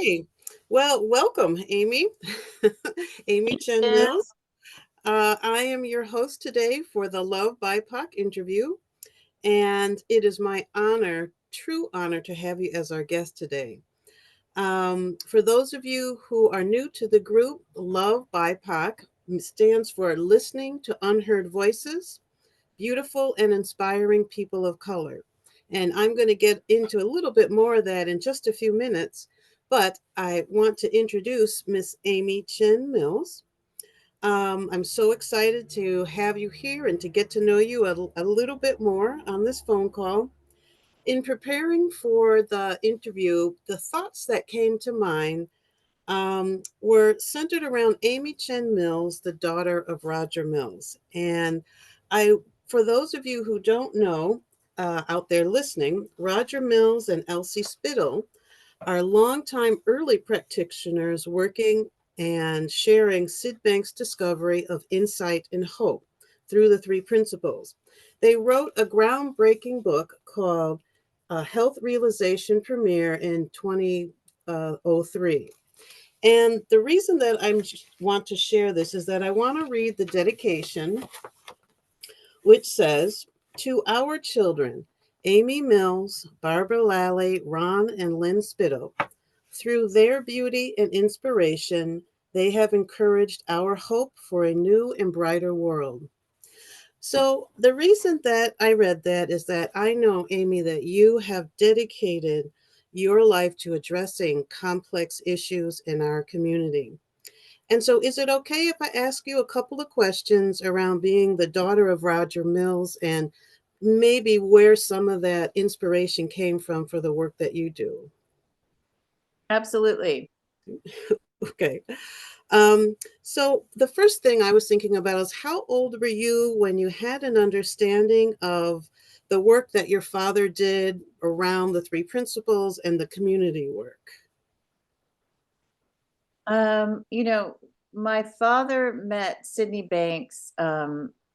Hey, well, welcome, Amy. Amy Chen Yeah. Mills. I am your host today for the Love BIPOC interview, and it is my honor, true honor, to have you as our guest today. For those of you who are new to the group, Love BIPOC stands for Listening to Unheard Voices, Beautiful and Inspiring People of Color. And I'm going to get into a little bit more of that in just a few minutes. But I want to introduce Miss Amy Chen Mills. I'm so excited to have you here and to get to know you a little bit more on this phone call. In preparing for the interview, the thoughts that came to mind were centered around Amy Chen Mills, the daughter of Roger Mills. And I, for those of you who don't know out there listening, Roger Mills and Elsie Spittle are longtime early practitioners working and sharing Sid Banks' discovery of insight and hope through the three principles. They wrote a groundbreaking book called Health Realization Premiere in 2003. And the reason that I want to share this is that I want to read the dedication, which says, "To our children, Amy Mills, Barbara Lally, Ron, and Lynn Spittle, through their beauty and inspiration, they have encouraged our hope for a new and brighter world." So, the reason that I read that is that I know, Amy, that you have dedicated your life to addressing complex issues in our community. And so, is it okay if I ask you a couple of questions around being the daughter of Roger Mills and maybe where some of that inspiration came from for the work that you do? Absolutely. Okay. So the first thing I was thinking about is how old were you when you had an understanding of the work that your father did around the three principles and the community work? Um, you know, my father met Sydney Banks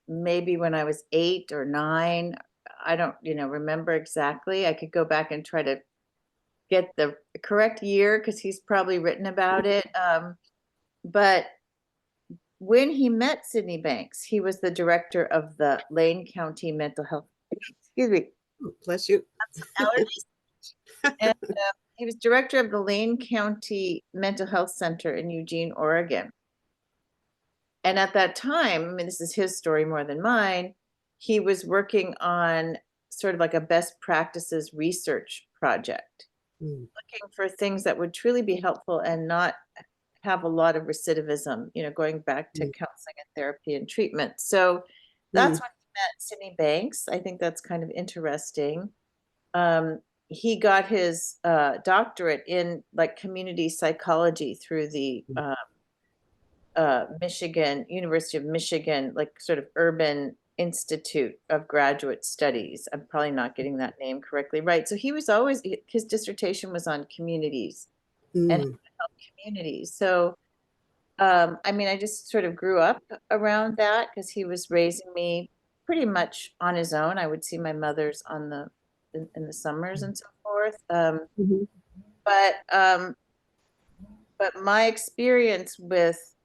maybe when I was 8 or 9. I don't, remember exactly. I could go back and try to get the correct year because he's probably written about it. But when he met Sydney Banks, he was the director of the Lane County Mental Health. Excuse me, Bless you. allergies. And he was director of the Lane County Mental Health Center in Eugene, Oregon. And at that time, I mean, this is his story more than mine, he was working on sort of like a best practices research project, Mm, looking for things that would truly be helpful and not have a lot of recidivism, going back to mm, counseling and therapy and treatment. So mm, that's when he met Sydney Banks. I think that's kind of interesting. Um, he got his doctorate in like community psychology through the mm, Michigan, University of Michigan, like sort of Urban Institute of Graduate Studies. I'm probably not getting that name correctly right. So he was always, his dissertation was on communities and how mm, to help communities. So, I mean, I just sort of grew up around that because he was raising me pretty much on his own. I would see my mother's on in the summers and so forth. mhm, But um, but my experience with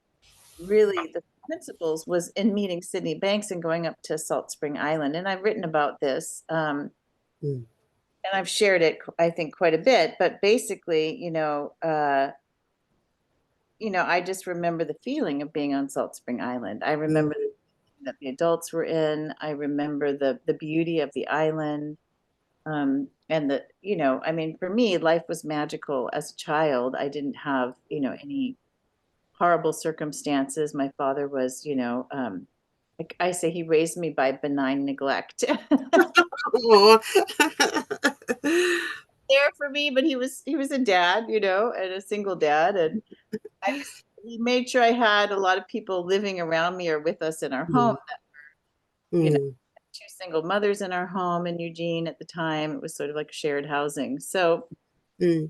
really the principles was in meeting Sydney Banks and going up to Salt Spring Island. And I've written about this, mm. and I've shared it, I think, quite a bit. But basically, I just remember the feeling of being on Salt Spring Island. I remember Mm. that the adults were in. I remember the beauty of the island. And I mean, for me, life was magical as a child. I didn't have, any horrible circumstances. My father was, like I say, he raised me by benign neglect. Aw. There for me, but he was a dad, and a single dad, and he made sure I had a lot of people living around me or with us in our home. Mm, You know, mm, two single mothers in our home in Eugene at the time. It was sort of like shared housing. So mm.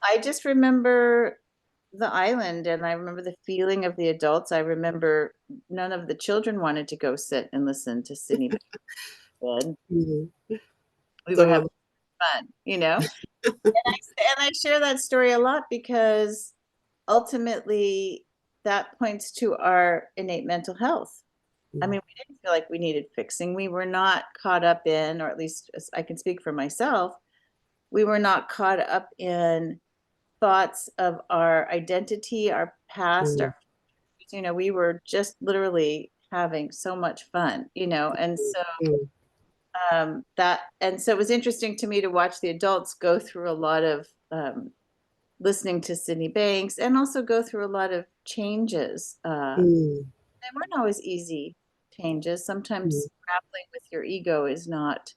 I just remember the island and I remember the feeling of the adults. I remember none of the children wanted to go sit and listen to Sydney Banks. We were having Mhm. we were having So, fun, you know? And I share that story a lot because ultimately that points to our innate mental health. I Mm, mean, we didn't feel like we needed fixing. We were not caught up in, or at least I can speak for myself, we were not caught up in thoughts of our identity, our past, mm, we were just literally having so much fun, and so mm, and so it was interesting to me to watch the adults go through a lot of listening to Sydney Banks and also go through a lot of changes. mm, They weren't always easy changes. mm, Sometimes grappling with your ego is not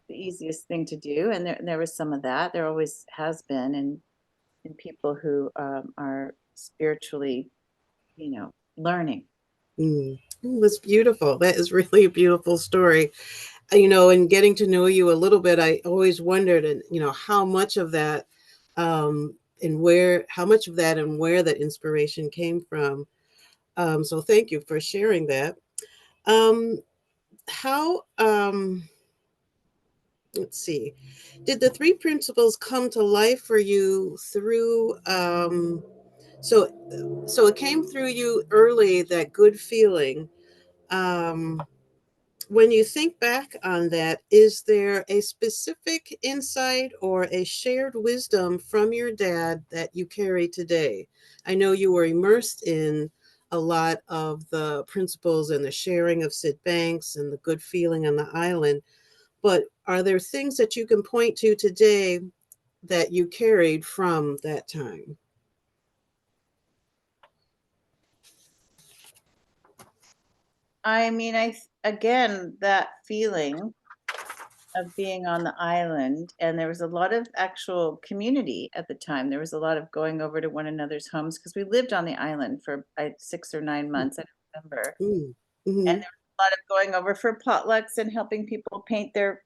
the easiest thing to do, and there was some of that. There always has been in people who are spiritually, learning. mm. Oh, that's beautiful. That is really a beautiful story. And getting to know you a little bit, I always wondered, and how much of that, how much of that and where that inspiration came from. So thank you for sharing that. Um, how, let's see, did the three principles come to life for you through, so, so it came through you early, that good feeling. Um, when you think back on that, is there a specific insight or a shared wisdom from your dad that you carry today? I know you were immersed in a lot of the principles and the sharing of Sid Banks and the good feeling on the island, but are there things that you can point to today that you carried from that time? I mean, again, that feeling of being on the island, and there was a lot of actual community at the time. There was a lot of going over to one another's homes because we lived on the island for 6 or 9 months. I don't remember. Mm, And mm, there was a lot of going over for potlucks and helping people paint their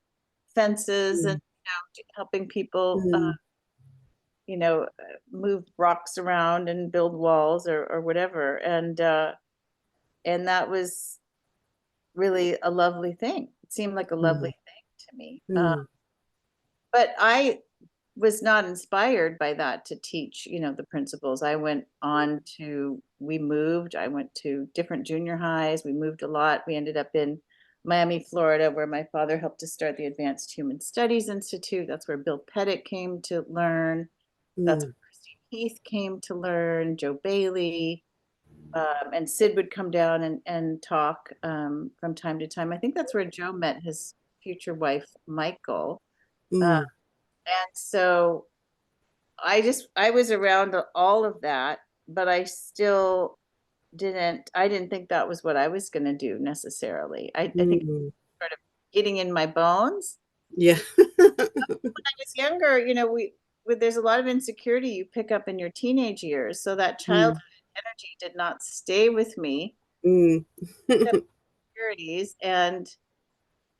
fences and mm, helping people, mm, move rocks around and build walls or whatever. And that was really a lovely thing. It seemed like a lovely mm, thing to me. mm, But I was not inspired by that to teach, the principles. We moved, I went to different junior highs. We moved a lot. We ended up in Miami, Florida, where my father helped to start the Advanced Human Studies Institute. That's where Bill Pettit came to learn. That's mm, where Christine Heath came to learn, Joe Bailey. And Sid would come down and talk from time to time. I think that's where Joe met his future wife, Michael. Uh, mm, and so I was around all of that, but I didn't think that was what I was going to do necessarily. I think mm. sort of getting in my bones. Yeah. When I was younger, there's a lot of insecurity you pick up in your teenage years. So that childhood Mm, energy did not stay with me. mm, Insecurities and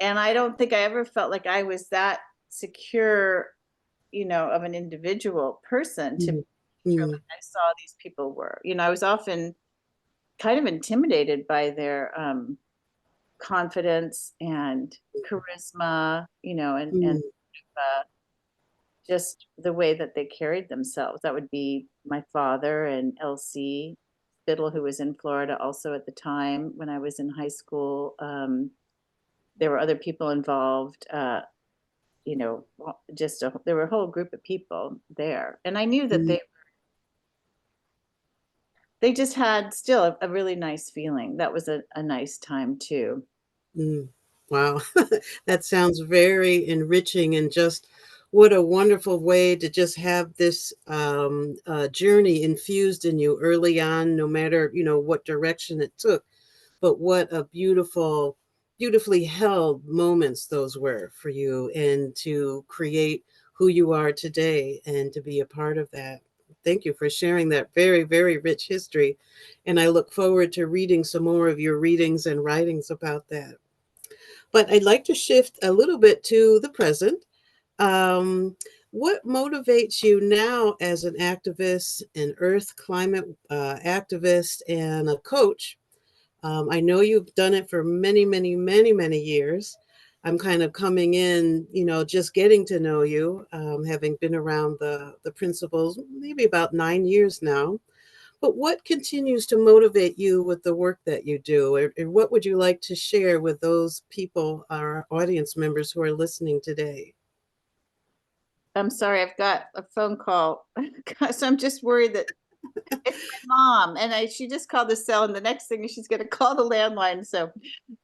I don't think I ever felt like I was that secure, of an individual person to mm, sure mm, like I saw these people were. I was often kind of intimidated by their confidence and charisma, and mm, just the way that they carried themselves. That would be my father and Elsie Spittle, who was in Florida also at the time when I was in high school. There were other people involved. There were a whole group of people there, and I knew that mm, they just had still a really nice feeling. That was a nice time too. mm. Wow. That sounds very enriching, and just what a wonderful way to just have this journey infused in you early on, no matter, what direction it took. But what a beautifully held moments those were for you, and to create who you are today and to be a part of that. Thank you for sharing that very, very rich history. And I look forward to reading some more of your readings and writings about that. But I'd like to shift a little bit to the present. Um, what motivates you now as an activist, an earth climate activist, and a coach? I know you've done it for many, many, many, many years. I'm kind of coming in, just getting to know you, having been around the principles maybe about 9 years now. But what continues to motivate you with the work that you do? Or what would you like to share with those people, our audience members who are listening today? I'm sorry, I've got a phone call. So I'm just worried that it's my mom, and she just called the cell, and the next thing is she's going to call the landline. So,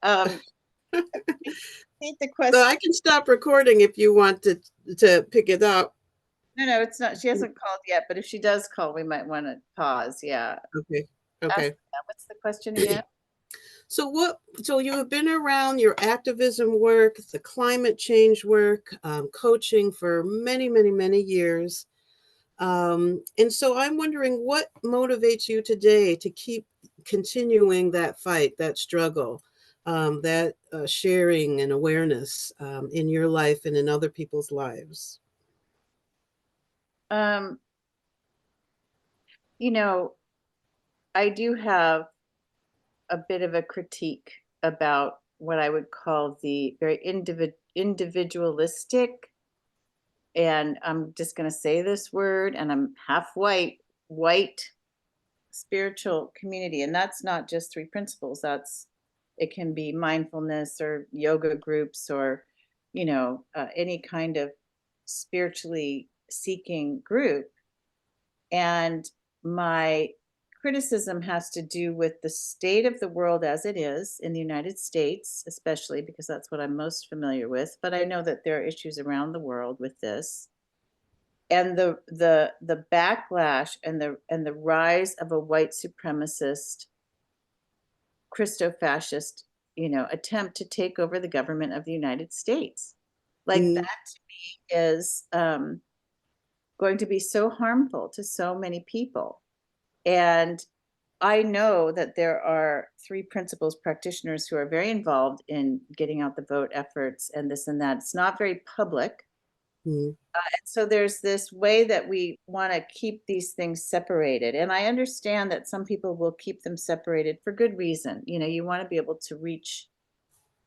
um, repeat the So question. I can stop recording if you want to pick it up. No, it's not. She hasn't called yet, but if she does call, we might want to pause. Yeah. Okay. Ask, Okay. what's the question again? So you have been around your activism work, the climate change work, coaching for many, many, many years. And so I'm wondering what motivates you today to keep continuing that fight, that struggle, that sharing and awareness in your life and in other people's lives. Um, you know, I do have a bit of a critique about what I would call the very individualistic, and I'm just going to say this word, and I'm half white spiritual community. And that's not just three principles. It can be mindfulness or yoga groups or, any kind of spiritually seeking group. And my criticism has to do with the state of the world as it is in the United States, especially because that's what I'm most familiar with. But I know that there are issues around the world with this. And the backlash and the rise of a white supremacist, Christo-fascist, attempt to take over the government of the United States. Like Mm, that to me is going to be so harmful to so many people. And I know that there are three principles practitioners who are very involved in getting out the vote efforts and this and that. It's not very public. mm, So there's this way that we want to keep these things separated. And I understand that some people will keep them separated for good reason. You want to be able to reach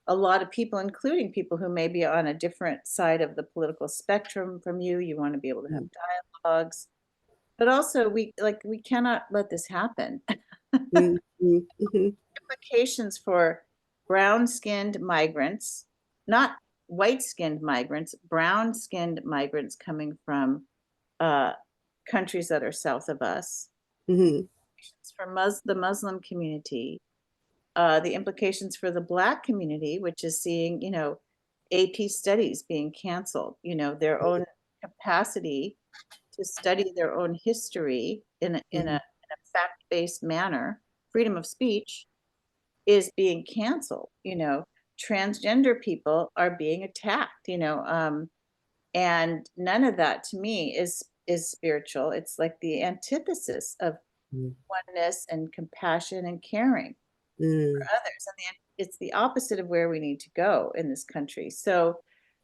a lot of people, including people who may be on a different side of the political spectrum from you. You want to be able to have mm, dialogues, but also we cannot let this happen. mm, mm, mhm, Implications for brown-skinned migrants, not white-skinned migrants, brown-skinned migrants coming from uh, countries that are south of us, mhm, for the Muslim community, the implications for the Black community, which is seeing, AP studies being canceled, their own capacity to study their own history mhm, in a fact-based manner, freedom of speech is being canceled. Transgender people are being attacked, and none of that to me is spiritual. It's like the antithesis of mm, oneness and compassion and caring for mm, others. And it's the opposite of where we need to go in this country. So,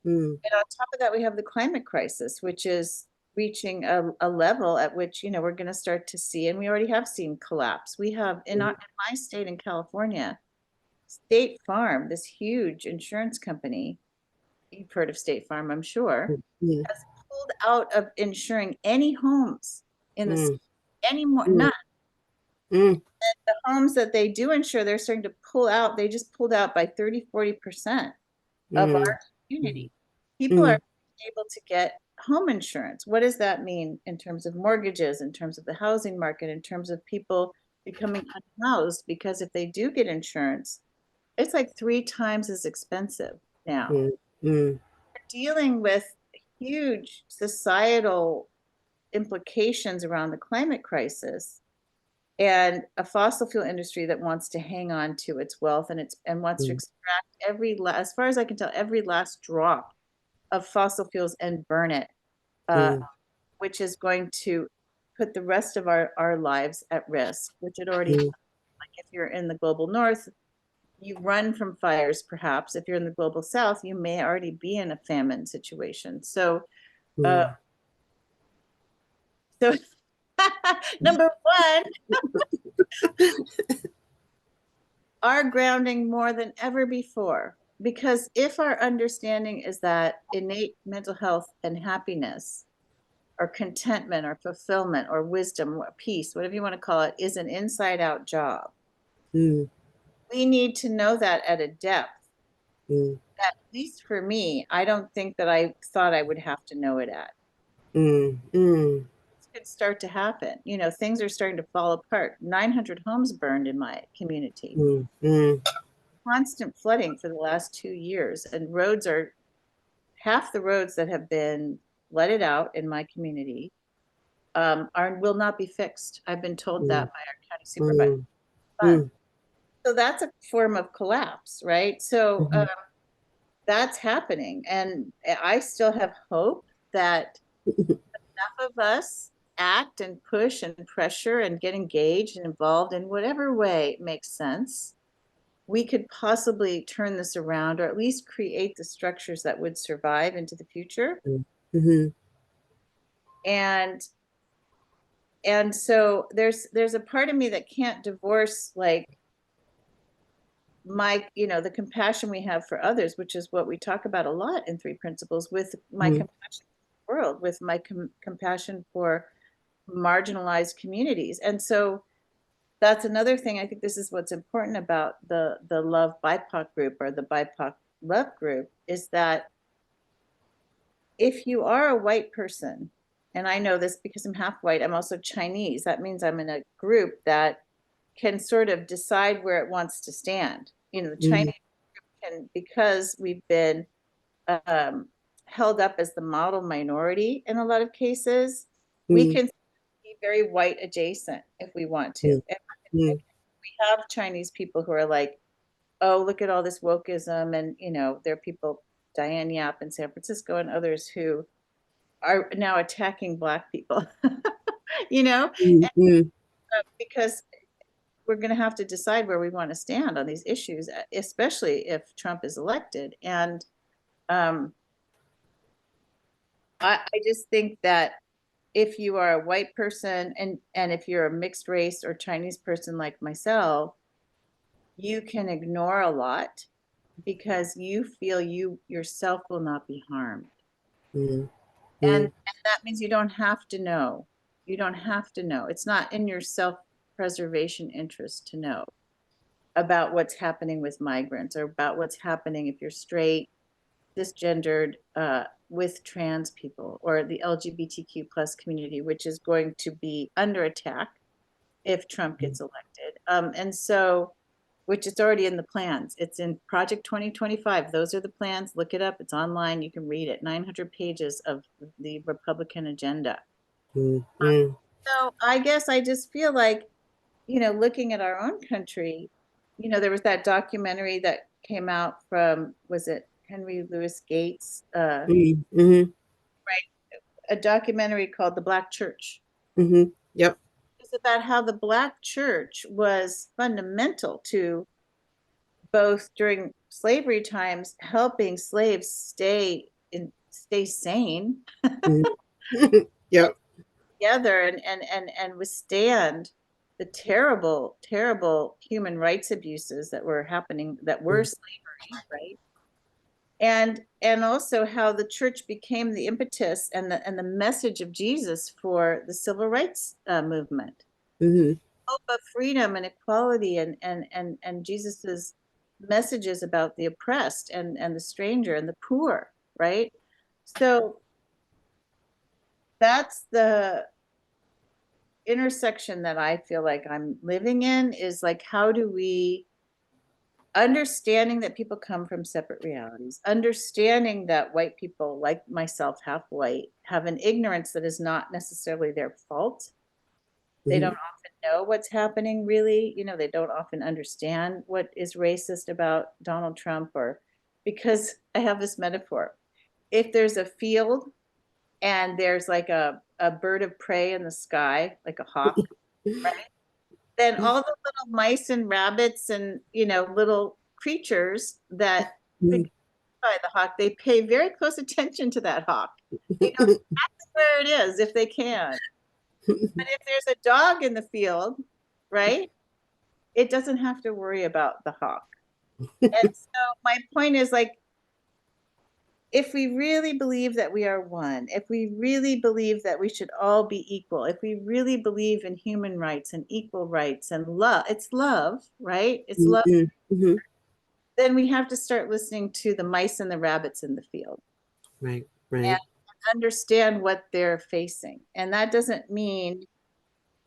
mm, and on top of that, we have the climate crisis, which is reaching a level at which, we're going to start to see, and we already have seen collapse. We have in my state in California, State Farm, this huge insurance company, you've heard of State Farm, I'm sure, mm, has pulled out of insuring any homes in the mm, anymore. mm, None. mm, The homes that they do insure, they're starting to pull out. They just pulled out by 30-40% of mm, our community. mm, People are mm, able to get home insurance. What does that mean in terms of mortgages, in terms of the housing market, in terms of people becoming unhoused? Because if they do get insurance, it's like 3 times as expensive now. mm, mm, We're dealing with huge societal implications around the climate crisis and a fossil fuel industry that wants to hang on to its wealth and wants to mm, extract as far as I can tell, every last drop of fossil fuels and burn it, uh, mm, which is going to put the rest of our lives at risk, which it already has. mm, Like if you're in the global north, you run from fires, perhaps. If you're in the global south, you may already be in a famine situation. Uh, mm. so number one, our grounding more than ever before. because if our understanding is that innate mental health and happiness or contentment or fulfillment or wisdom or peace, whatever you want to call it, is an inside out job, mm, we need to know that at a depth. mm, At least for me, I don't think that I thought I would have to know it at. mm, mm, This could start to happen. Things are starting to fall apart. 900 homes burned in my community. mm, mm, Constant flooding for the last 2 years, and roads are half the roads that have been flooded out in my community are will not be fixed. I've been told that mm, by our county supervisor. mm, mm, So that's a form of collapse, right? So mhm, that's happening, and I still have hope that enough of us act and push and pressure and get engaged and involved in whatever way makes sense. We could possibly turn this around, or at least create the structures that would survive into the future. mm, mhm, And so there's a part of me that can't divorce, like, the compassion we have for others, which is what we talk about a lot in Three Principles, with my mhm, compassion for the world, with my compassion for marginalized communities. And so that's another thing. I think this is what's important about the Love BIPOC group, or the BIPOC Love group, is that if you are a white person, and I know this because I'm half white, I'm also Chinese. That means I'm in a group that can sort of decide where it wants to stand. The mhm, Chinese can, because we've been um, held up as the model minority in a lot of cases, we mm, can be very white adjacent if we want to. mm, And mm, we have Chinese people who are like, oh, look at all this wokeism. And, there are people, Diane Yap in San Francisco and others, who are now attacking Black people, you know, mm, mm, because we're going to have to decide where we want to stand on these issues, especially if Trump is elected. And um, I just think that if you are a white person, and if you're a mixed race or Chinese person like myself, you can ignore a lot because you feel you yourself will not be harmed. mm, And mm, that means you don't have to know. You don't have to know. It's not in your self-preservation interest to know about what's happening with migrants, or about what's happening if you're straight, cisgendered, with trans people, or the LGBTQ plus community, which is going to be under attack if Trump mm, gets elected. And so, which it's already in the plans. It's in Project 2025. Those are the plans. Look it up. It's online. You can read it. 900 pages of the Republican agenda. mm, mm, So I guess I just feel like, looking at our own country, there was that documentary that came out from, was it Henry Louis Gates? mm, mhm, Right. A documentary called The Black Church. mhm. Yep. It's about how the Black church was fundamental to, both during slavery times, helping slaves stay sane Mm. Yep. together, and withstand the terrible, terrible human rights abuses that were happening, that were Mm, slavery, right? And also how the church became the impetus and the message of Jesus for the civil rights movement, mhm, hope of freedom and equality, and Jesus's messages about the oppressed and the stranger and the poor, right? So that's the intersection that I feel like I'm living in, is like, how do we, understanding that people come from separate realities, understanding that white people like myself, half white, have an ignorance that is not necessarily their fault. They don't mhm, often know what's happening, really. They don't often understand what is racist about Donald Trump, or, because I have this metaphor. If there's a field and there's like a bird of prey in the sky, like a hawk, right? Then all the little mice and rabbits and, little creatures that could mm, by the hawk, they pay very close attention to that hawk. They know exactly where it is if they can. But if there's a dog in the field, right, it doesn't have to worry about the hawk. And so my point is like, if we really believe that we are one, if we really believe that we should all be equal, if we really believe in human rights and equal rights and love, it's love, right? It's love. Mm-hmm. Mm-hmm. Then we have to start listening to the mice and the rabbits in the field Right, and right. understand what they're facing. And that doesn't mean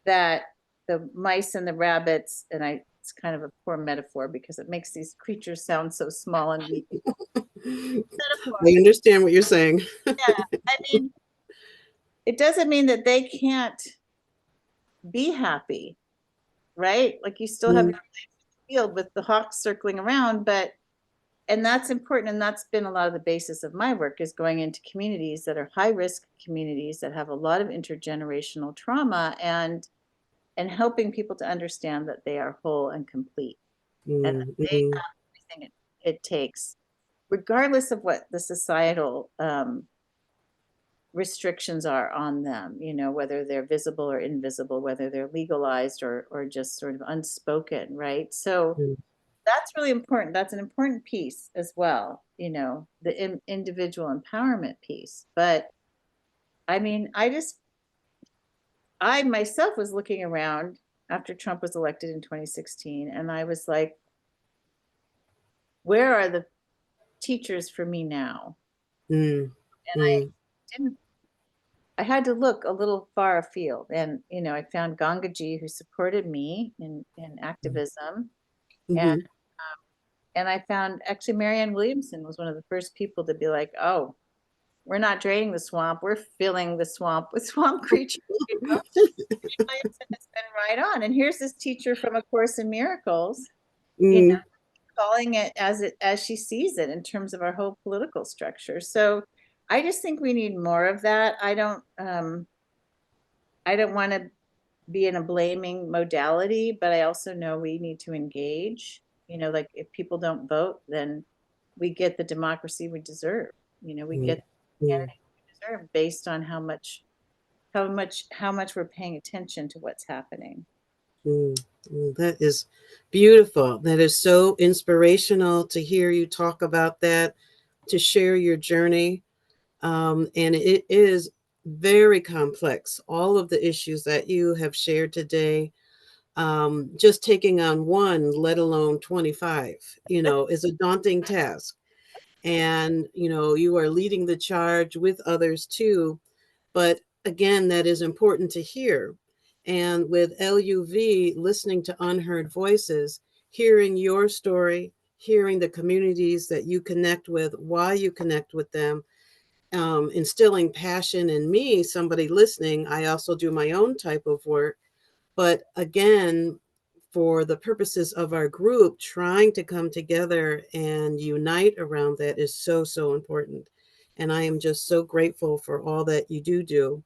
that the mice and the rabbits, and it's kind of a poor metaphor because it makes these creatures sound so small and weak. I understand what you're saying. Yeah, I mean, it doesn't mean that they can't be happy, right? Like you still have Mm, your field with the hawks circling around, but and that's important. And that's been a lot of the basis of my work is going into communities that are high risk communities that have a lot of intergenerational trauma and helping people to understand that they are whole and complete and that mm, they mm, have everything it takes, regardless of what the societal restrictions are on them, you know, whether they're visible or invisible, whether they're legalized or just sort of unspoken, right? So mm, that's really important. That's an important piece as well, you know, the individual empowerment piece. But I mean, I myself was looking around after Trump was elected in 2016, and I was like, where are the teachers for me now? mm, And mm, didn't I had to look a little far afield. And, you know, I found Gangaji who supported me in activism. And mhm. and I found actually Marianne Williamson was one of the first people to be like, oh, we're not draining the swamp, we're filling the swamp with swamp creatures. You know? Williamson has been right on. And here's this teacher from A Course in Miracles, you know, Mm, calling it as she sees it in terms of our whole political structure. So I just think we need more of that. I don't want to be in a blaming modality, but I also know we need to engage. You know, like if people don't vote, then we get the democracy we deserve. You know, we mm, get the mm, candidate we deserve based on how much we're paying attention to what's happening. mm. Mm, that is beautiful. That is so inspirational to hear you talk about that, to share your journey. And it is very complex. All of the issues that you have shared today, just taking on one, let alone 25, is a daunting task. And, you are leading the charge with others too. But again, that is important to hear. And with LUV, listening to unheard voices, hearing your story, hearing the communities that you connect with, why you connect with them, instilling passion in me, somebody listening. I also do my own type of work. But again, for the purposes of our group, trying to come together and unite around that is so, so important. And I am just so grateful for all that you do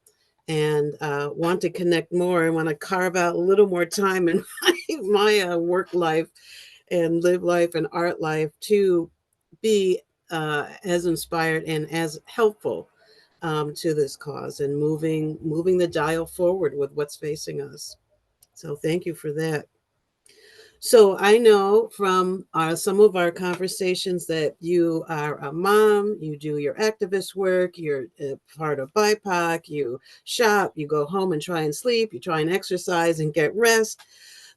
and want to connect more. I want to carve out a little more time in my work life and live life and art life to be as inspired and as helpful to this cause and moving the dial forward with what's facing us. So thank you for that. So I know from some of our conversations that you are a mom, you do your activist work, you're a part of BIPOC, you shop, you go home and try and sleep, you try and exercise and get rest.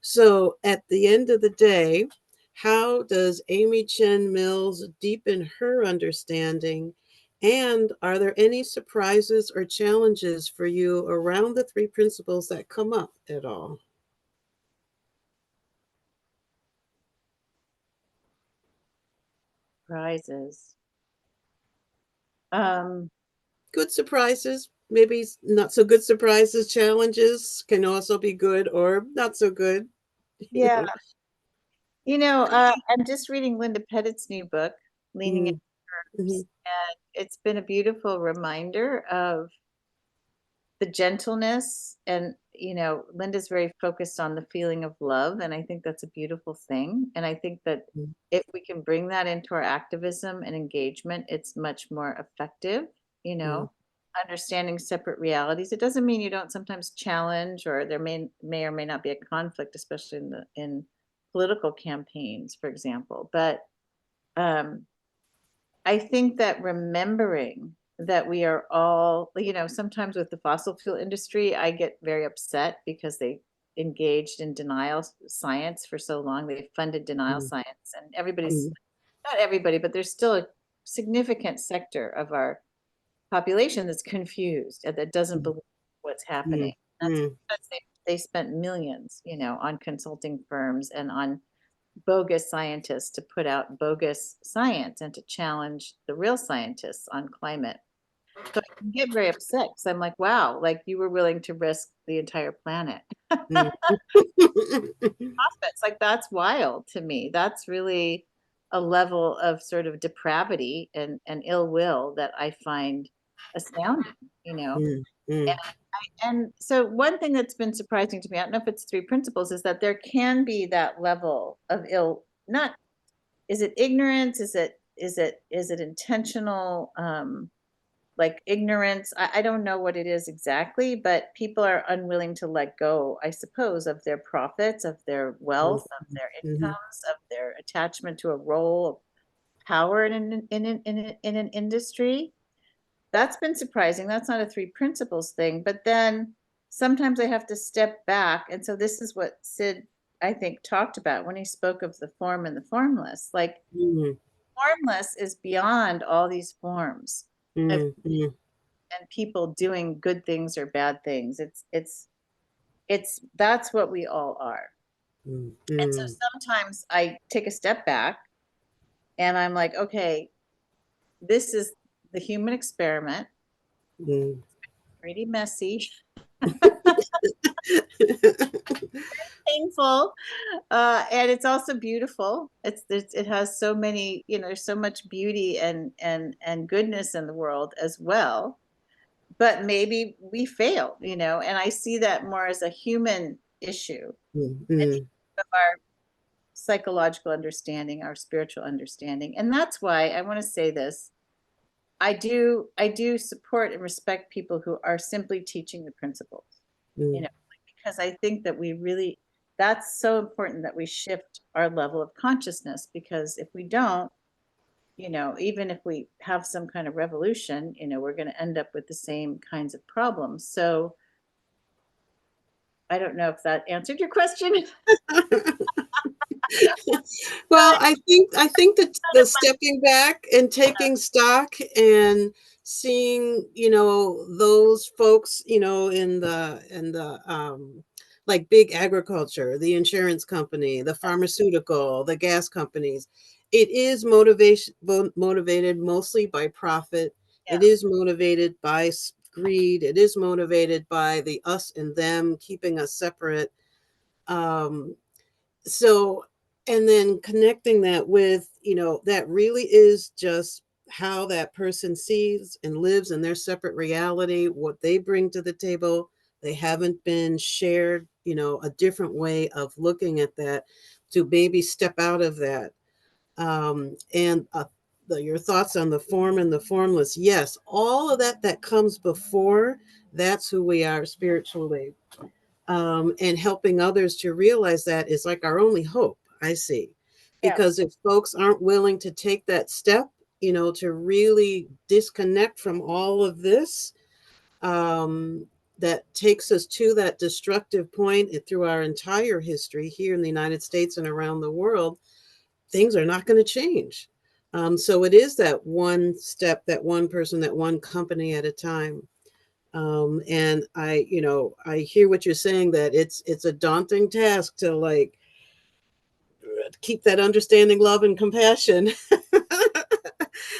So at the end of the day, how does Ami Chen Mills deepen her understanding? And are there any surprises or challenges for you around the three principles that come up at all? Prizes. Um, Good surprises, maybe not so good surprises, challenges can also be good or not so good. you yeah, know. I'm just reading Linda Pettit's new book, Leaning Into Mhm, Hers, mhm, and it's been a beautiful reminder of the gentleness. And Linda's very focused on the feeling of love, and I think that's a beautiful thing. And I think that mhm, if we can bring that into our activism and engagement, it's much more effective. you mhm, know Understanding separate realities, it doesn't mean you don't sometimes challenge, or there may or may not be a conflict, especially in political campaigns, for example. But I think that remembering that we are all, sometimes with the fossil fuel industry, I get very upset because they engaged in denial science for so long. They funded denial mm, science, and everybody's, mm, not everybody, but there's still a significant sector of our population that's confused and that doesn't mm, believe what's happening. mm, That's mm, because they spent millions, on consulting firms and on bogus scientists to put out bogus science and to challenge the real scientists on climate. So I can get very upset because I'm like, wow, like you were willing to risk the entire planet. mm, It's like that's wild to me. That's really a level of sort of depravity and ill will that I find astounding, mm, mm, And so one thing that's been surprising to me, I don't know if it's three principles, is that there can be that level of ill, not, is it ignorance? Is it intentional, like ignorance? I don't know what it is exactly, but people are unwilling to let go, I suppose, of their profits, of their mm, wealth, of their mhm, incomes, of their attachment to a role of power in an industry. That's been surprising. That's not a three principles thing. But then sometimes I have to step back. And so this is what Sid, I think, talked about when he spoke of the form and the formless. Like, mm, formless is beyond all these forms of mm, mm, and people doing good things or bad things. It's that's what we all are. mm, And so mm, sometimes I take a step back and I'm like, okay, this is the human experiment, mm. pretty messy, painful, and it's also beautiful. It has so many, there's so much beauty and goodness in the world as well. But maybe we failed, and I see that more as a human issue Mm, and mm, of our psychological understanding, our spiritual understanding. And that's why I want to say this. I do support and respect people who are simply teaching the principles, you mm, know, because I think that we really, that's so important that we shift our level of consciousness, because if we don't, even if we have some kind of revolution, we're going to end up with the same kinds of problems. So I don't know if that answered your question. Well, I think that the stepping back and taking stock and seeing, those folks, in the like big agriculture, the insurance company, the pharmaceutical, the gas companies, it is motivated mostly by profit. Yeah, It is motivated by greed. It is motivated by the us and them, keeping us separate. Um, so and then connecting that with, that really is just how that person sees and lives in their separate reality, what they bring to the table. They haven't been shared, a different way of looking at that, to maybe step out of that. And your thoughts on the form and the formless, yes, all of that comes before, that's who we are spiritually. And helping others to realize that is like our only hope, I see. yeah, Because if folks aren't willing to take that step, to really disconnect from all of this, that takes us to that destructive point through our entire history here in the United States and around the world, things are not going to change. So it is that one step, that one person, that one company at a time. And I hear what you're saying, that it's a daunting task to like keep that understanding, love, and compassion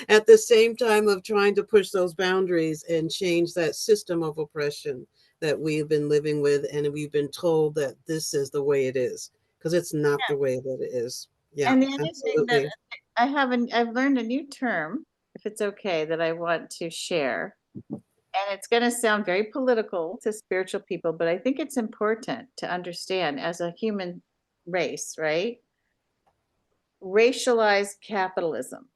at the same time of trying to push those boundaries and change that system of oppression that we've been living with, and we've been told that this is the way it is, because it's not the yeah. way that it is. Yeah, And the other thing that absolutely. I've learned a new term, if it's okay, that I want to share. And it's going to sound very political to spiritual people, but I think it's important to understand as a human race, right? Racialized capitalism.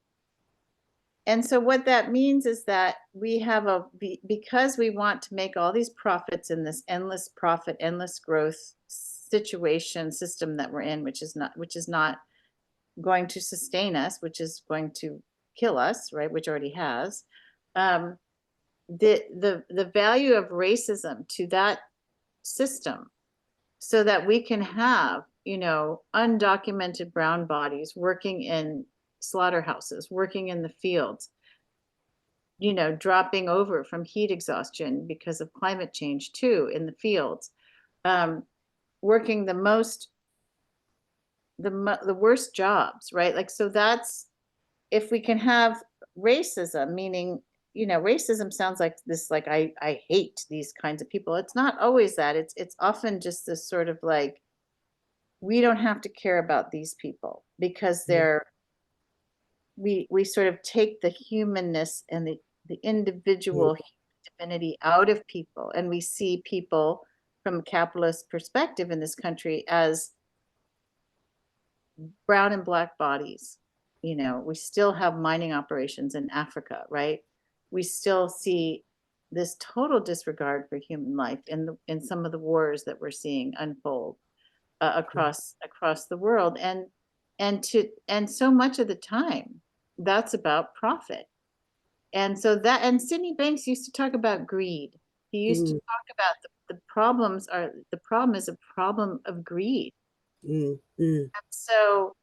And so what that means is that we have because we want to make all these profits in this endless profit, endless growth system that we're in, which is not going to sustain us, which is going to kill us, right? Which already has. Um, the value of racism to that system, so that we can have, undocumented brown bodies working in slaughterhouses, working in the fields, dropping over from heat exhaustion because of climate change too in the fields, um, working the worst jobs, right? Like, so that's, if we can have racism, meaning, racism sounds like this, like I hate these kinds of people. It's not always that. It's often just this sort of like, we don't have to care about these people because mm, we sort of take the humanness and the mm, individual divinity out of people, and we see people from a capitalist perspective in this country as brown and black bodies. We still have mining operations in Africa, right? We still see this total disregard for human life in some of the wars that we're seeing unfold mm, across the world, and so much of the time that's about profit. And Sydney Banks used to talk about greed. He used to mm, talk about the problem is a problem of greed. mm, mm, So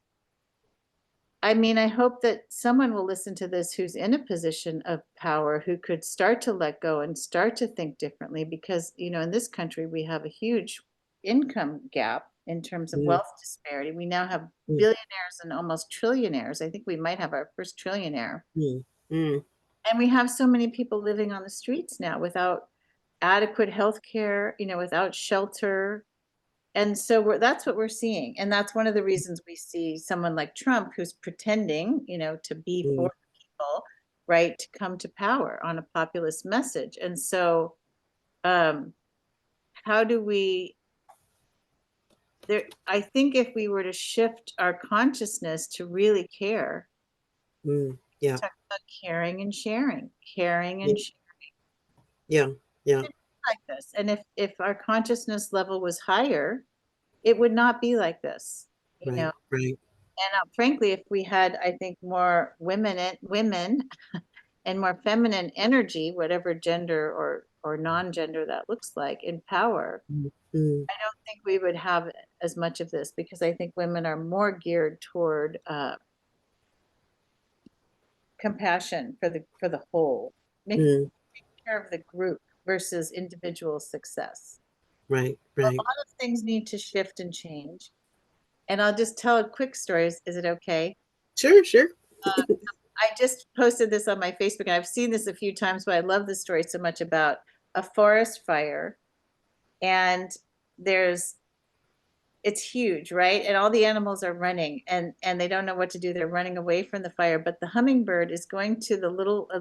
I mean, I hope that someone will listen to this who's in a position of power, who could start to let go and start to think differently, because, in this country, we have a huge income gap in terms of mm, wealth disparity. We now have mm, billionaires and almost trillionaires. I think we might have our first trillionaire. mm, mm, And we have so many people living on the streets now without adequate health care, without shelter. And so that's what we're seeing. And that's one of the reasons we see someone like Trump, who's pretending, to be for mm, the people, right, to come to power on a populist message. And so, um, how do we, there, I think if we were to shift our consciousness to really care, yeah, talk about caring yeah, and sharing yeah, yeah, like this. And if our consciousness level was higher, it would not be like this, you know. right, right, And frankly, if we had, I think, more women and more feminine energy, whatever gender or non-gender that looks like, in power, mm, mm, I don't think we would have as much of this, because I think women are more geared toward compassion for the whole, making mm, care of the group versus individual success. right, A right. lot of things need to shift and change. And I'll just tell a quick story. Is it okay? Sure, sure. I just posted this on my Facebook, and I've seen this a few times, but I love this story so much, about a forest fire. And there's it's huge, right? And all the animals are running, and they don't know what to do. They're running away from the fire, but the hummingbird is going to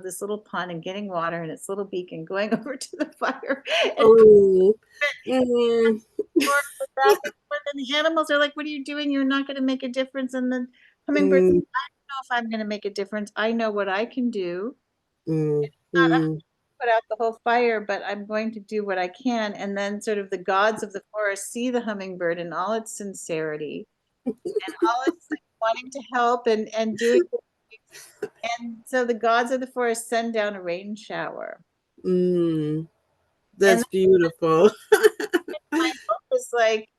this little pond and getting water in its little beak and going over to the fire and Oh, mm, back and forth. And the animals are like, "What are you doing? You're not going to make a difference." And the hummingbird's, mm, "I don't know if I'm going to make a difference. I know what I can do. mm, Not mm, put out the whole fire, but I'm going to do what I can." And then sort of the gods of the forest see the hummingbird in all its sincerity and all its like wanting to help and doing. And so the gods of the forest send down a rain shower. mm. And That's beautiful. my hope is like,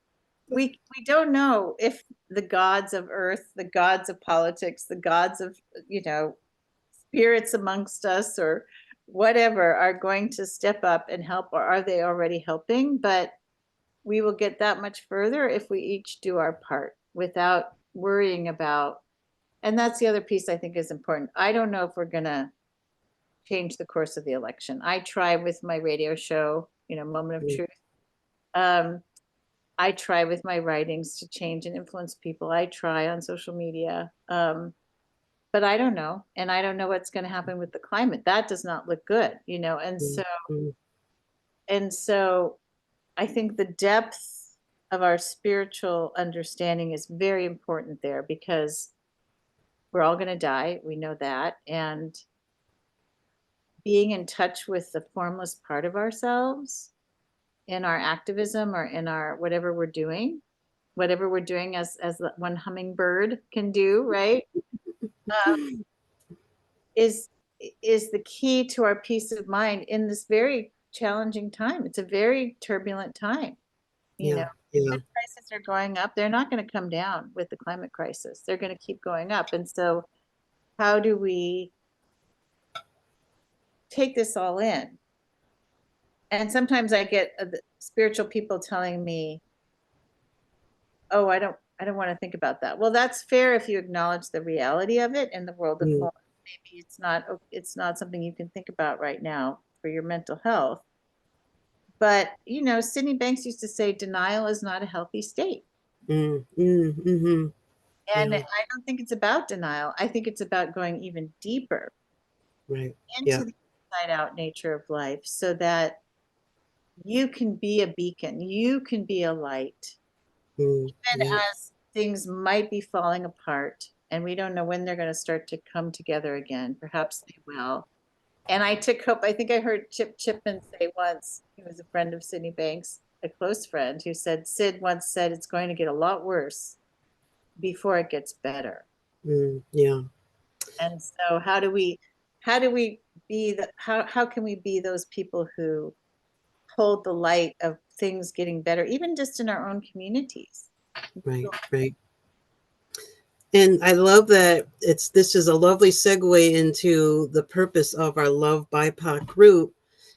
we don't know if the gods of earth, the gods of politics, the gods of, spirits amongst us or whatever, are going to step up and help, or are they already helping? But we will get that much further if we each do our part without worrying about. And that's the other piece I think is important. I don't know if we're going to change the course of the election. I try with my radio show, Moment of Mm, Truth. Um, I try with my writings to change and influence people. I try on social media. But I don't know. And I don't know what's going to happen with the climate. That does not look good, And mm, mm, so I think the depth of our spiritual understanding is very important there, because we're all going to die. We know that. And being in touch with the formless part of ourselves in our activism or in our whatever we're doing whatever we're doing as the one hummingbird can do, right? Uh, is is the key to our peace of mind in this very challenging time. It's a very turbulent time. You know, Yeah, yeah, food prices are going up. They're not going to come down with the climate crisis. They're going to keep going up. And so, how do we take this all in? And sometimes I get the spiritual people telling me, "Oh, I don't want to think about that." Well, that's fair if you acknowledge the reality of it in the world of mm, law. Maybe it's not something you can think about right now for your mental health. But, Sydney Banks used to say denial is not a healthy state. mm-hmm. And Yeah, I don't think it's about denial. I think it's about going even deeper right. Yeah, into the inside out nature of life so that you can be a beacon, you can be a light, even yeah, as things might be falling apart and we don't know when they're going to start to come together again. Perhaps they will. And I took hope. I think I heard Chip Chipman say once, he was a friend of Sydney Banks, a close friend, who said, Sid once said it's going to get a lot worse before it gets better. yeah, And so how do we be how can we be those people who hold the light of things getting better, even just in our own communities? right, right. And I love that this is a lovely segue into the purpose of our Love BIPOC group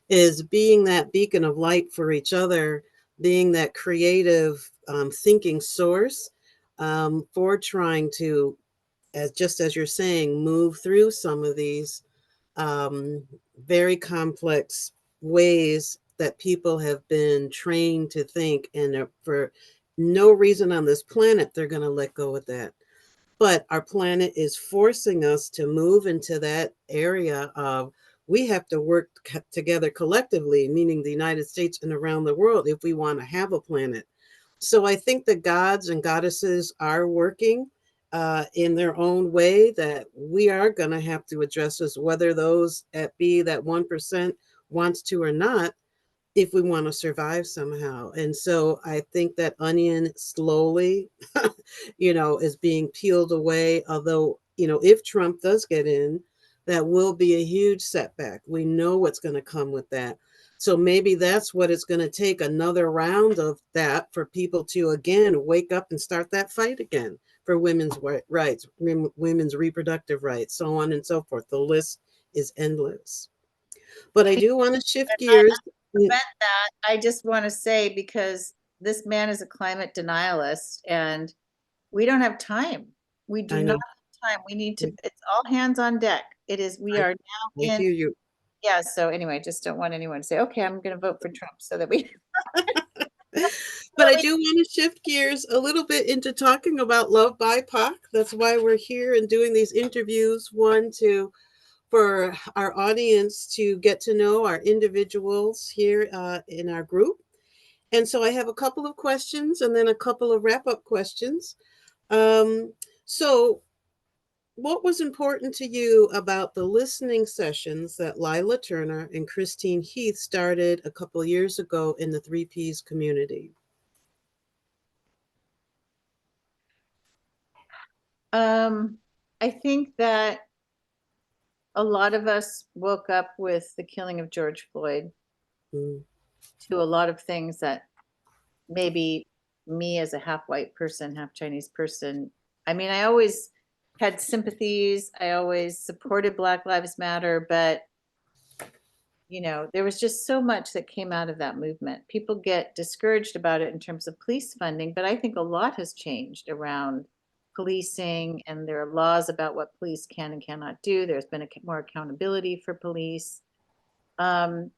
is being that beacon of light for each other, being that creative thinking source for trying to, as just as you're saying, move through some of these um, very complex ways that people have been trained to think, and for no reason on this planet they're going to let go of that. But our planet is forcing us to move into that area of we have to work together collectively, meaning the United States and around the world, if we want to have a planet. So I think the gods and goddesses are working in their own way that we are going to have to address this, whether those at be that 1% wants to or not, if we want to survive somehow. And so I think that onion slowly, is being peeled away. Although, if Trump does get in, that will be a huge setback. We know what's going to come with that. So maybe that's what it's going to take, another round of that for people to again wake up and start that fight again for women's rights, women's reproductive rights, so on and so forth. The list is endless. But I do want to shift gears. Prevent that. I just want to say, because this man is a climate denialist and we don't have time. We do I not know. have time. We need to, it's all hands on deck. We I, are now I in, hear you. yeah. So anyway, just don't want anyone to say, okay, I'm going to vote for Trump so that we But I do want to shift gears a little bit into talking about Love BIPOC. That's why we're here and doing these interviews. One, to for our audience to get to know our individuals here in our group. And so I have a couple of questions and then a couple of wrap up questions. Um, so, what was important to you about the listening sessions that Lila Turner and Christine Heath started a couple of years ago in the Three Ps community? Um, I think that a lot of us woke up with the killing of George Floyd Mm, to a lot of things that maybe me as a half white person, half Chinese person, I mean, I always had sympathies. I always supported Black Lives Matter, but there was just so much that came out of that movement. People get discouraged about it in terms of police funding, but I think a lot has changed around policing, and there are laws about what police can and cannot do. There's been more accountability for police. Um,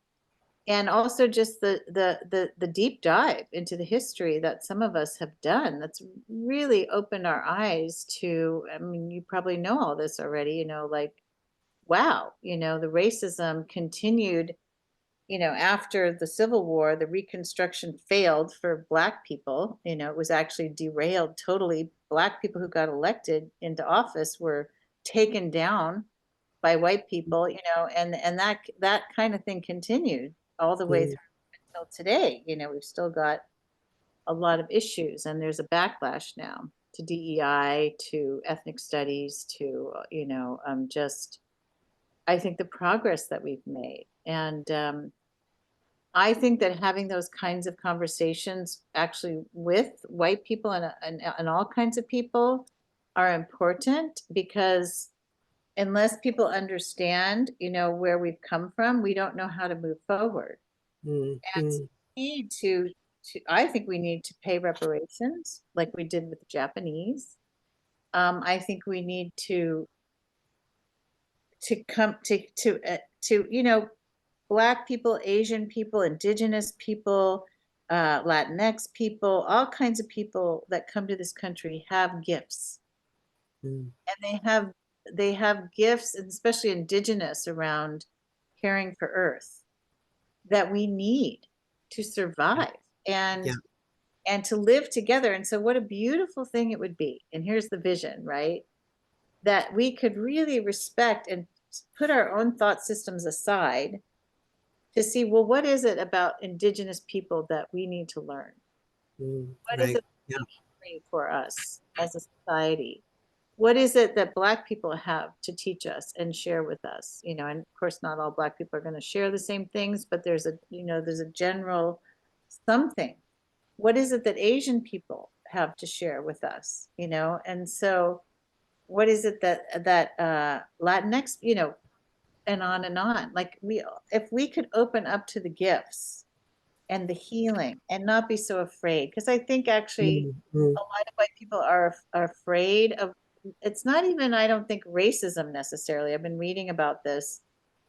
and also just the deep dive into the history that some of us have done that's really opened our eyes to, I mean, you probably know all this already, like, wow, the racism continued. After the Civil War, the Reconstruction failed for Black people. It was actually derailed totally. Black people who got elected into office were taken down by white people, and that kind of thing continued all the way mm, through until today. We've still got a lot of issues, and there's a backlash now to DEI, to ethnic studies, to just I think the progress that we've made, and I think that having those kinds of conversations actually with white people and all kinds of people are important because unless people understand, where we've come from, we don't know how to move forward. mm, And so mm, we need I think we need to pay reparations like we did with the Japanese. I think we need to come to Black people, Asian people, Indigenous people, Latinx people, all kinds of people that come to this country have gifts, mm, and they have gifts, and especially Indigenous around caring for Earth that we need to survive yeah. and to live together. And so, what a beautiful thing it would be. And here's the vision, right? That we could really respect and put our own thought systems aside to see, well, what is it about Indigenous people that we need to learn? What is Right. it Yeah. for us as a society? What is it that Black people have to teach us and share with us? And of course, not all Black people are going to share the same things, but there's a general something. What is it that Asian people have to share with us? And so what is it that Latinx, and on and on. Like if we could open up to the gifts and the healing and not be so afraid, because I think actually Mm, mm, a lot of white people are afraid of. It's not even, I don't think, racism necessarily. I've been reading about this.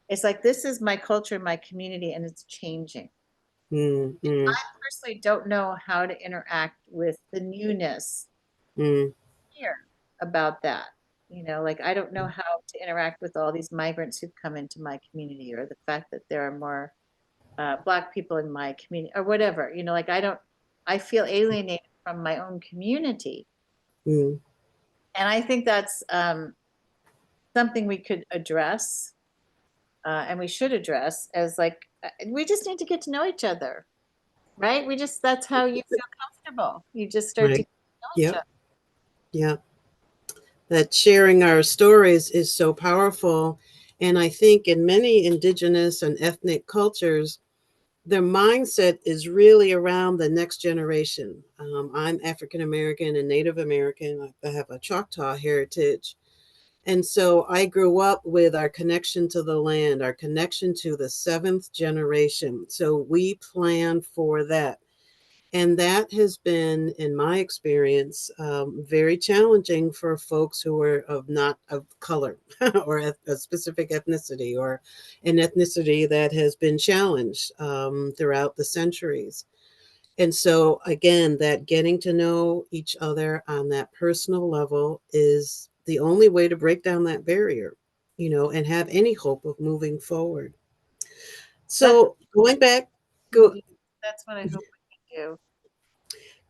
It's like this is my culture, my community, and it's changing. mm, I mm, personally don't know how to interact with the newness mm, here about that. Like I don't know how to interact with all these migrants who've come into my community, or the fact that there are more Black people in my community, or whatever. Like I feel alienated from my own community, mm. and I think that's something we could address, and we should address as like we just need to get to know each other, right? That's how you feel comfortable. You just start to Right. get to know each Yep. other. Yeah. That sharing our stories is so powerful. And I think in many indigenous and ethnic cultures, their mindset is really around the next generation. I'm African American and Native American. I have a Choctaw heritage. And so I grew up with our connection to the land, our connection to the seventh generation. So we plan for that. And that has been, in my experience, very challenging for folks who are of not of color or a specific ethnicity or an ethnicity that has been challenged throughout the centuries. And so, again, that getting to know each other on that personal level is the only way to break down that barrier, and have any hope of moving forward. That's So, go, maybe that's what I hope we can do.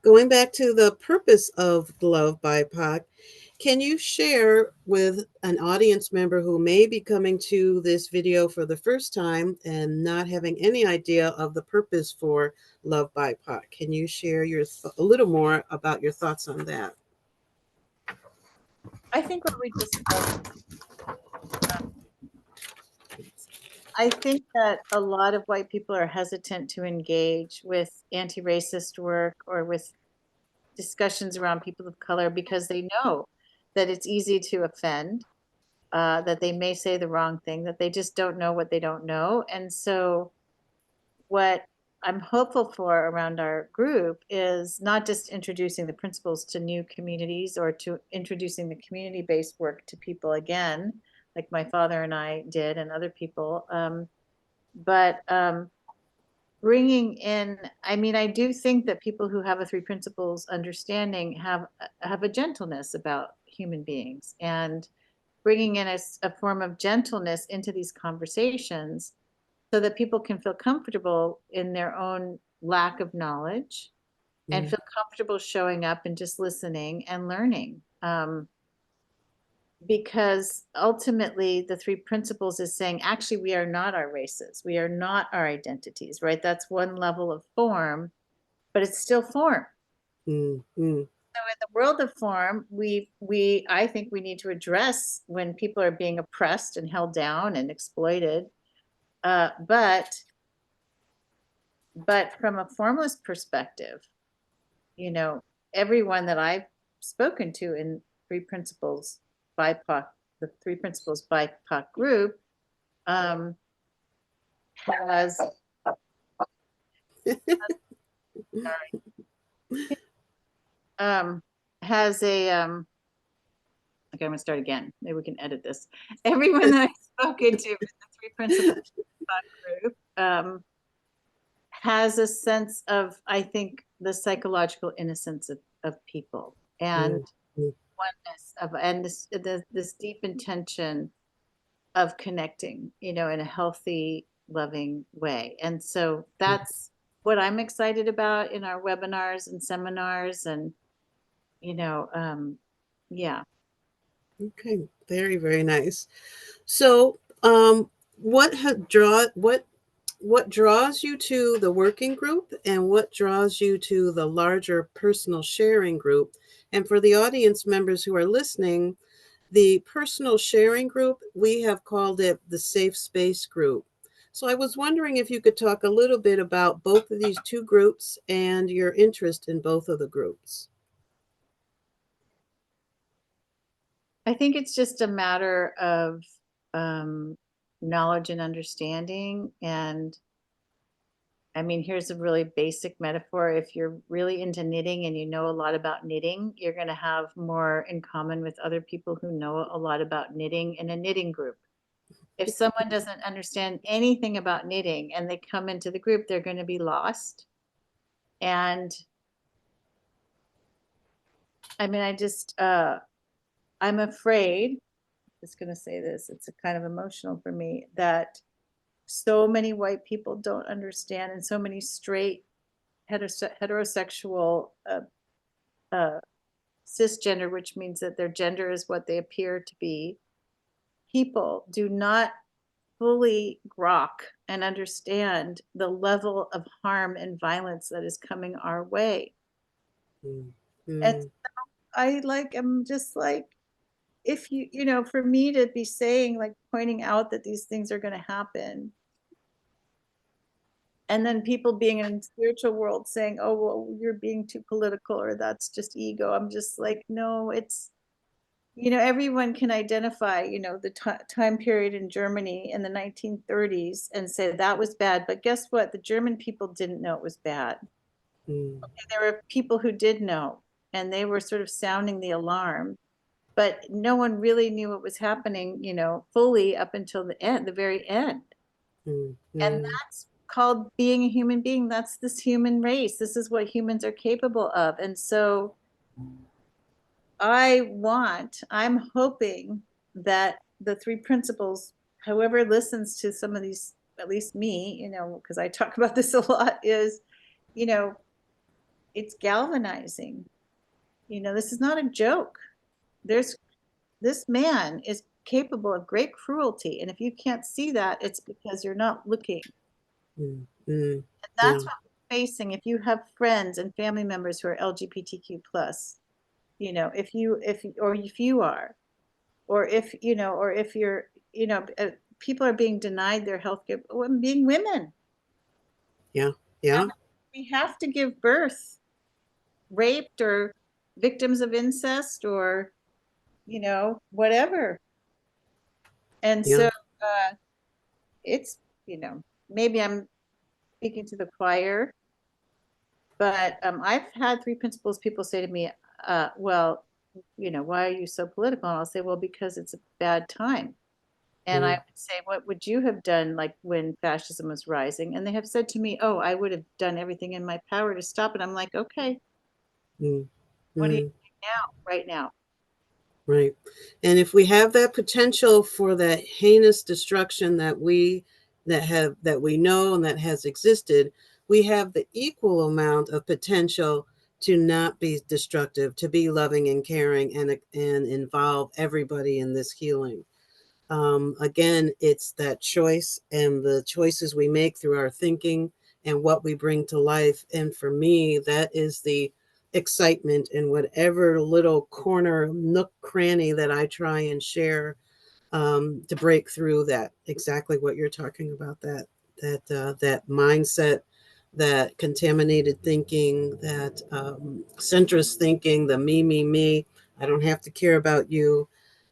going back to the purpose of Love BIPOC, can you share with an audience member who may be coming to this video for the first time and not having any idea of the purpose for Love BIPOC? Can you share a little more about your thoughts on that? I think what we discussed. I think that a lot of white people are hesitant to engage with anti-racist work or with discussions around people of color because they know that it's easy to offend, that they may say the wrong thing, that they just don't know what they don't know. And so, what I'm hopeful for around our group is not just introducing the principles to new communities or to introducing the community based work to people again, like my father and I did, and other people. But bringing in, I mean, I do think that people who have a three principles understanding have a gentleness about human beings, and bringing in a form of gentleness into these conversations so that people can feel comfortable in their own lack of knowledge and Mm, feel comfortable showing up and just listening and learning. Because ultimately the three principles is saying actually we are not our races, we are not our identities, right? That's one level of form, but it's still form. mm, mm, So in the world of form, we I think we need to address when people are being oppressed and held down and exploited. But from a formless perspective, you know, everyone that I've spoken to in Three Principles BIPOC, the Three Principles BIPOC group, um, has um, has a okay, I'm gonna start again. Maybe we can edit this. Everyone that I've spoken to in the Three Principles BIPOC group has a sense of, I think, the psychological innocence of people and mm, mm, oneness of, and this deep intention of connecting, in a healthy, loving way. And so mm. that's what I'm excited about in our webinars and seminars. And, yeah. Okay, very, very nice. So, what what draws you to the working group, and what draws you to the larger personal sharing group? And for the audience members who are listening, the personal sharing group, we have called it the safe space group. So I was wondering if you could talk a little bit about both of these two groups and your interest in both of the groups. I think it's just a matter of um, knowledge and understanding. And I mean, here's a really basic metaphor. If you're really into knitting and you know a lot about knitting, you're going to have more in common with other people who know a lot about knitting in a knitting group. If someone doesn't understand anything about knitting and they come into the group, they're going to be lost. And I mean, I'm afraid, I'm just going to say this, it's a kind of emotional for me that so many white people don't understand, and so many straight heterosexual uh, cisgender, which means that their gender is what they appear to be, people do not fully grok and understand the level of harm and violence that is coming our way. Mm, And mm, I'm just like, if for me to be saying, like, pointing out that these things are going to happen, and then people being in the spiritual world saying, oh, well, you're being too political, or that's just ego. I'm just like, no, it's, everyone can identify, the time period in Germany in the 1930s and say that was bad. But guess what? The German people didn't know it was bad. mm, There were people who did know, and they were sort of sounding the alarm, but no one really knew what was happening, fully up until the end, the very end. mm, And mm, that's called being a human being. That's this human race. This is what humans are capable of. And so I'm hoping that the Three Principles, whoever listens to some of these, at least me, because I talk about this a lot, is, you know, it's galvanizing. This is not a joke. There's This man is capable of great cruelty. And if you can't see that, it's because you're not looking. mm, mm. And Yeah, that's what we're facing. If you have friends and family members who are LGBTQ plus, if you are, or if you're, people are being denied their health care, being women. yeah, yeah, We have to give birth, raped or victims of incest or, whatever. And yeah. so it's, you know, maybe I'm speaking to the choir, but I've had Three Principles people say to me, well, why are you so political? And I'll say, well, because it's a bad time. And I Mm, would say, what would you have done, like when fascism was rising? And they have said to me, oh, I would have done everything in my power to stop it. I'm like, okay, mm, what do you mm. do now, right now? Right. And if we have that potential for that heinous destruction that we know and that has existed, we have the equal amount of potential to not be destructive, to be loving and caring and involve everybody in this healing. Again, it's that choice and the choices we make through our thinking and what we bring to life. And for me, that is excitement in whatever little corner, nook, cranny that I try and share, to break through that, exactly what you're talking about, that mindset, that contaminated thinking, that centrist thinking, the me. I don't have to care about you,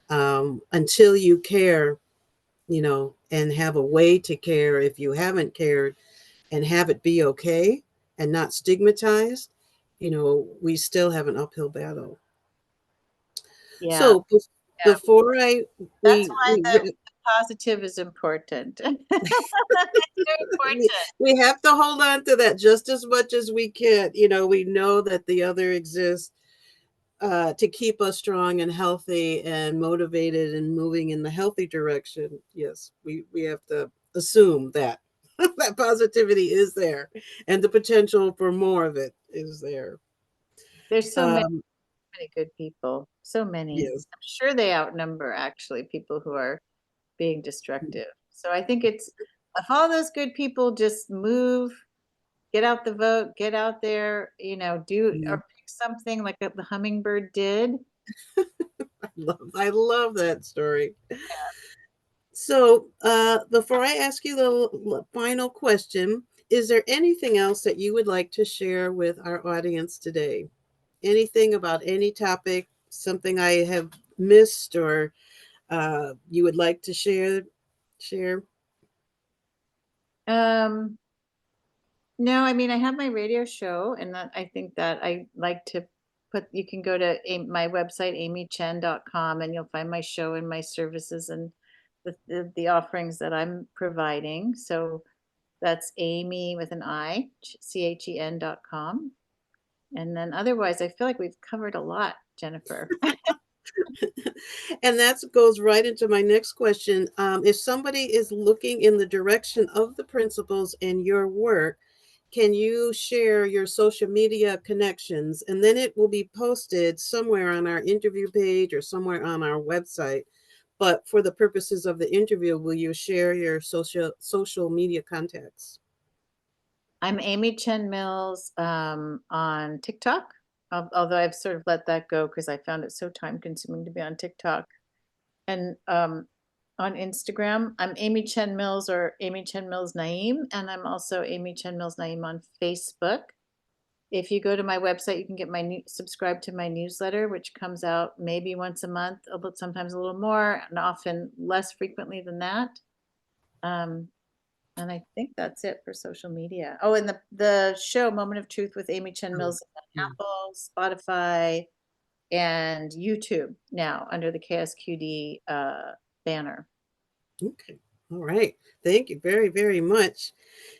until you care, and have a way to care if you haven't cared, and have it be okay and not stigmatized. We still have an uphill battle. Yeah, So yeah. before I That's we why we the positive is important. It's very we important. we have to hold on to that just as much as we can. We know that the other exists, to keep us strong and healthy and motivated and moving in the healthy direction. Yes, we have to assume that that positivity is there, and the potential for more of it is there. There's so many, Um, many good people. So many. yes. I'm sure they outnumber actually people who are being destructive. So I think it's if all those good people just move, get out the vote, get out there, do or Mm, pick something like the hummingbird did. I love that story. So, before I ask you the final question, is there anything else that you would like to share with our audience today? Anything about any topic, something I have missed, or you would like to share? Share. Um, no, I mean I have my radio show, and that I think that I like to put. You can go to my website amychen.com, and you'll find my show and my services and the offerings that I'm providing. So that's Amy with an I, CHEN.com. And then otherwise, I feel like we've covered a lot, Jennifer. And that goes right into my next question. If somebody is looking in the direction of the principles in your work, can you share your social media connections? And then it will be posted somewhere on our interview page or somewhere on our website. But for the purposes of the interview, will you share your social media contacts? I'm Amy Chen Mills on TikTok, although I've sort of let that go because I found it so time consuming to be on TikTok. And on Instagram, I'm Amy Chen Mills or Amy Chen Mills Naeem, and I'm also Amy Chen Mills Naeem on Facebook. If you go to my website, you can get subscribe to my newsletter, which comes out maybe once a month, sometimes a little more, and often less frequently than that. Um, and I think that's it for social media. Oh, and the show Moment of Truth with Amy Chen Oh, Mills is on mm, Apple, Spotify, and YouTube now under the KSQD banner. okay. All right. Thank you very, very much.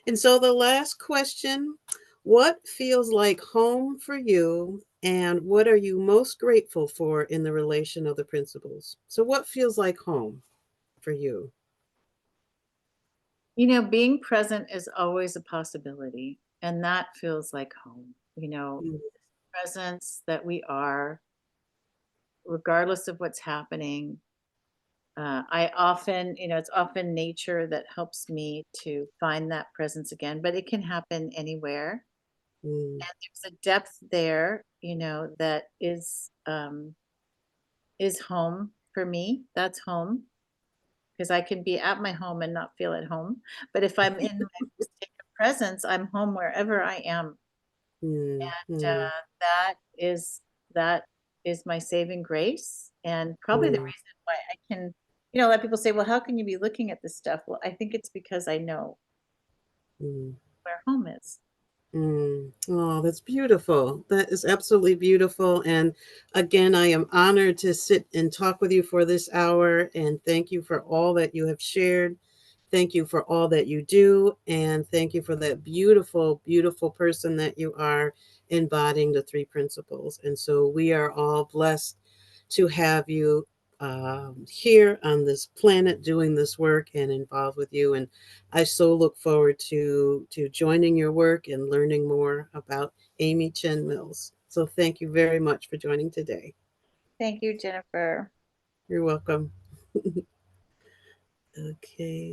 And so the last question, what feels like home for you, and what are you most grateful for in the relation of the principles? So what feels like home for you? Being present is always a possibility, and that feels like home. Mm, Presence that we are, regardless of what's happening. I often, it's often nature that helps me to find that presence again, but it can happen anywhere. mm, And there's a depth there, that is home for me. That's home because I can be at my home and not feel at home. But if I'm in my state of presence, I'm home wherever I am. mm, And mm, that is my saving grace, and probably the mm, reason why I can, a lot of people say, well, how can you be looking at this stuff? Well, I think it's because I know mm. where home is. Mm. Oh, that's beautiful. That is absolutely beautiful. And again, I am honored to sit and talk with you for this hour. And thank you for all that you have shared. Thank you for all that you do. And thank you for that beautiful, beautiful person that you are, embodying the three principles. And so we are all blessed to have you, here on this planet doing this work and involved with you. And I so look forward to joining your work and learning more about Amy Chen Mills. So thank you very much for joining today. Thank you, Jennifer. You're welcome. Okay.